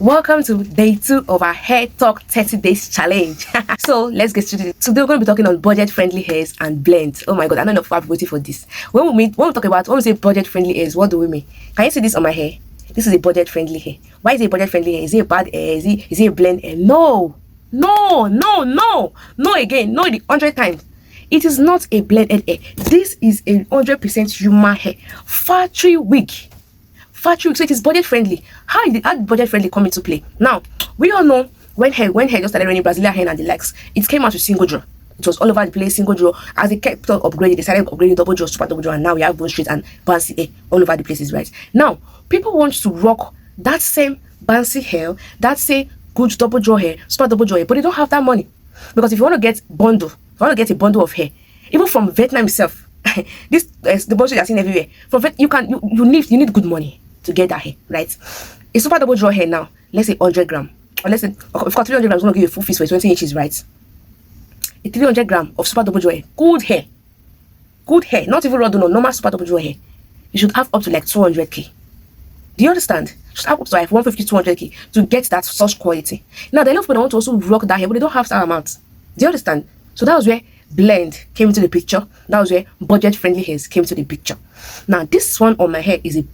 Welcome to day 2 of our hair talk 30 days challenge. So let's get started. Today we're going to be talking on budget friendly hairs and blends. Oh my god, I don't know if I've waiting for this. When we say budget friendly hairs, what do we mean? Can you see this on my hair? This is a budget friendly hair. Why is it a budget friendly hair? Is it a bad hair? Is it a blend hair? No again, no, the 100 times. It is not a blended hair. This is a 100% human hair. Factory wig, so it is budget friendly. How did budget friendly come into play? Now we all know when hair just started raining, Brazilian hair and the likes, it came out with single draw. It was all over the place, single draw. As they kept upgrading, they started upgrading double draw, super double draw, and now we have bone straight and bouncy hair all over the places. Right now, people want to rock that same bouncy hair, that same good double draw hair, super double draw hair, but they don't have that money. Because if you want to get a bundle of hair, even from Vietnam itself, this the bullshit you're seeing everywhere. From you need good money to get that hair, right? A super double draw hair now, let's say 100 gram, or let's say, of course, 300 grams is going to give you a full fist for 20 inches, right? A 300 gram of super double draw hair, good hair, not even raw, no, normal super double draw hair, you should have up to like 200k. Do you understand? You should have up to like 150, 200k to get that such quality. Now, the lot of people want to also rock that hair, but they don't have that amount. Do you understand? So that was where blend came into the picture. That was where budget friendly hairs came to the picture. Now, this one on my hair is a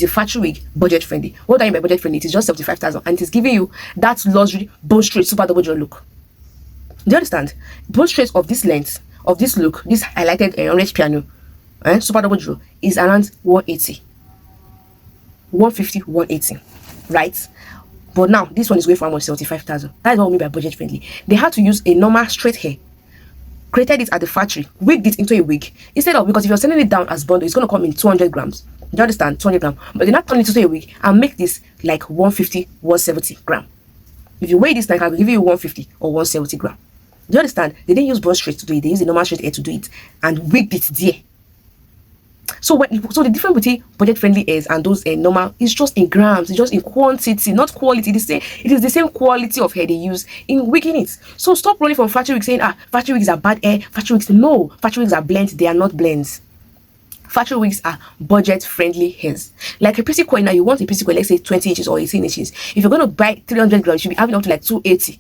factory wig, budget friendly. What do I mean by budget friendly? It is just 75,000 and it is giving you that luxury bone straight super double draw look. Do you understand? Bone straight of this length, of this look, this highlighted orange piano, super double draw is around 180, 150, 180, right? But now this one is going for almost 75,000. That is what I mean by budget friendly. They had to use a normal straight hair, created it at the factory, wigged it into a wig instead of, because if you're sending it down as bundle, it's going to come in 200 grams. Do you understand? 200 grams. But they not turn it into a wig and make this like 150, 170 gram. If you weigh this, like, I'll give you 150 or 170 gram. Do you understand? They didn't use bone straight to do it. They used a normal straight hair to do it and wigged it there. So the difference between budget friendly hairs and those normal is just in grams, it's just in quantity, not quality. It is the same quality of hair they use in wigging it. So stop running from factory wigs saying factory wigs are bad hair. Factory wigs, no, factory wigs are blends, they are not blends. Factory wigs are budget friendly hairs. Like a pretty coil now, you want a pretty coil, let's say 20 inches or 18 inches. If you're going to buy 300 grams, you should be having up to like 280.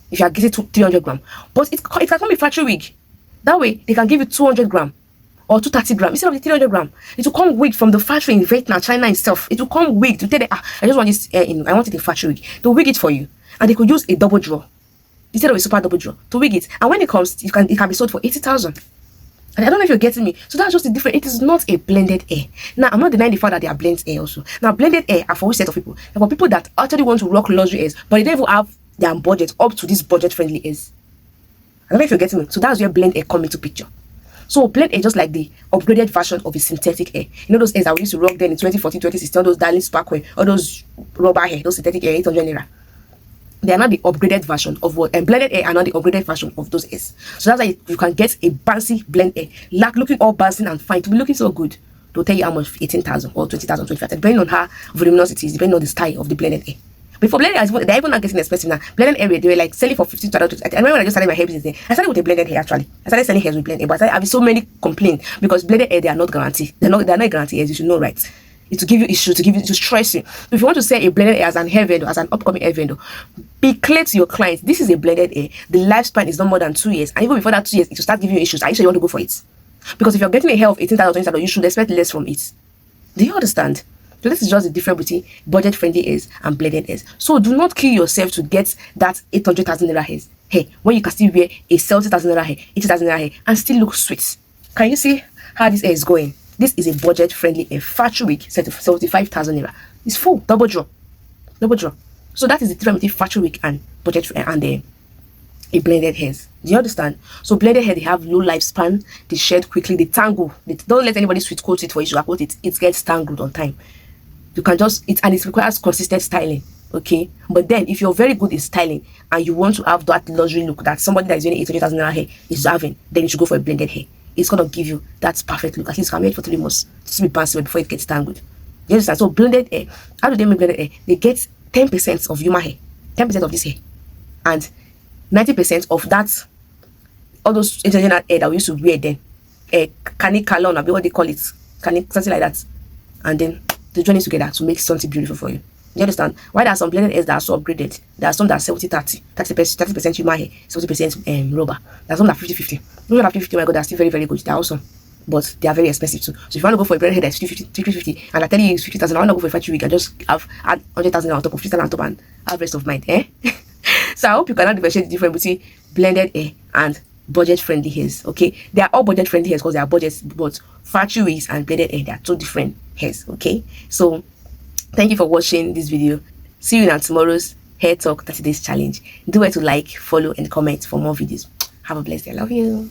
If you are getting 300 grams. But it can come with factory wig. That way, they can give you 200 grams or 230 grams instead of the 300 grams. It will come wig from the factory in Vietnam, China itself. It will come wig to tell them, I just want this I want it in factory wig. They'll wig it for you. And they could use a double draw instead of a super double draw to wig it. And when it comes, it can be sold for 80,000. And I don't know if you're getting me. So that's just the difference. It is not a blended hair. Now, I'm not denying the fact that they are blended hair also. Now, blended hair are for which set of people? They're for people that actually want to rock luxury hairs, but they don't even have their budget up to this budget friendly hairs. I don't know if you're getting me. So that's where blend hair come into picture. So blend hair just like the upgraded version of a synthetic hair. You know those hairs that we used to rock then in 2014, 2016, all those darling sparkle, all those rubber hair, those synthetic hair, 800 naira. They are not the upgraded version of what, and blended hair are not the upgraded version of those hairs. So that's why you can get a bouncy blend hair, like looking all bouncing and fine, to be looking so good. They'll tell you how much, 18,000 or 20,000, 25,000, depending on how voluminous it is, depending on the style of the blended hair. Before blended hair, they're even not getting expensive now. Blended hair, they were like selling for 15 to $20. I remember when I just started my hair business, I started with a blended hair actually. I started selling hairs with blended hair, but I have so many complaints because blended hair, they are not guaranteed. They're not guaranteed hairs, you should know, right? It's to give you issues, to stress you. If you want to sell a blended hair as an hair vendor, as an upcoming hair vendor, be clear to your clients, this is a blended hair. The lifespan is not more than 2 years. And even before that 2 years, it will start giving you issues. Are you sure you want to go for it? Because if you're getting a hair of 18,000 or 20,000, you should expect less from it. Do you understand? So this is just the difference between budget friendly hairs and blended hairs. So do not kill yourself to get that 800,000 naira hairs. Hey, when you can still wear a 70,000 naira hair, 80,000 naira hair, and still look sweet. Can you see how this hair is going? This is a budget friendly hair, factory wig, set to 75,000 naira. It's full, double draw. So that is the difference between factory wig and budget and a blended hairs. Do you understand? So blended hair, they have low lifespan, they shed quickly, they tangle. Don't let anybody sweet coat it for you, sugar coat it. It gets tangled on time. You can just and it requires consistent styling. Okay, but then if you're very good in styling and you want to have that luxury look that somebody that is wearing 800,000 naira hair is having, then you should go for a blended hair. It's gonna give you that perfect look. At least you can wear it for 3 months to be bouncy before it gets tangled. You understand? So blended hair, how do they make blended hair? They get 10% of human hair, 10% of this hair, and 90% of that, all those international hair that we used to wear then, canik calon, what they call it, canik, something like that, and then they join it together to make something beautiful for you. You understand? Why there are some blended hairs that are so upgraded? There are some that are 70-30, 30% human hair, 70% rubber. There are some that are 50-50. Those that are 50-50, my God, they're still very, very good. They're awesome. But they are very expensive too. So if you want to go for a blended hair that's 50-50, and I tell you it's 50,000, I want to go for a factory wig and just add 100,000 on top of 50,000 on top and have rest of mind. So I hope you cannot differentiate the difference between blended hair and budget friendly hairs. Okay, they are all budget friendly hairs because they are budget, but factory wigs and blended hair, they are two different hairs. Okay, so thank you for watching this video. See you in tomorrow's hair talk 30 days challenge. Do it to like, follow and comment for more videos. Have a blessed day. I love you.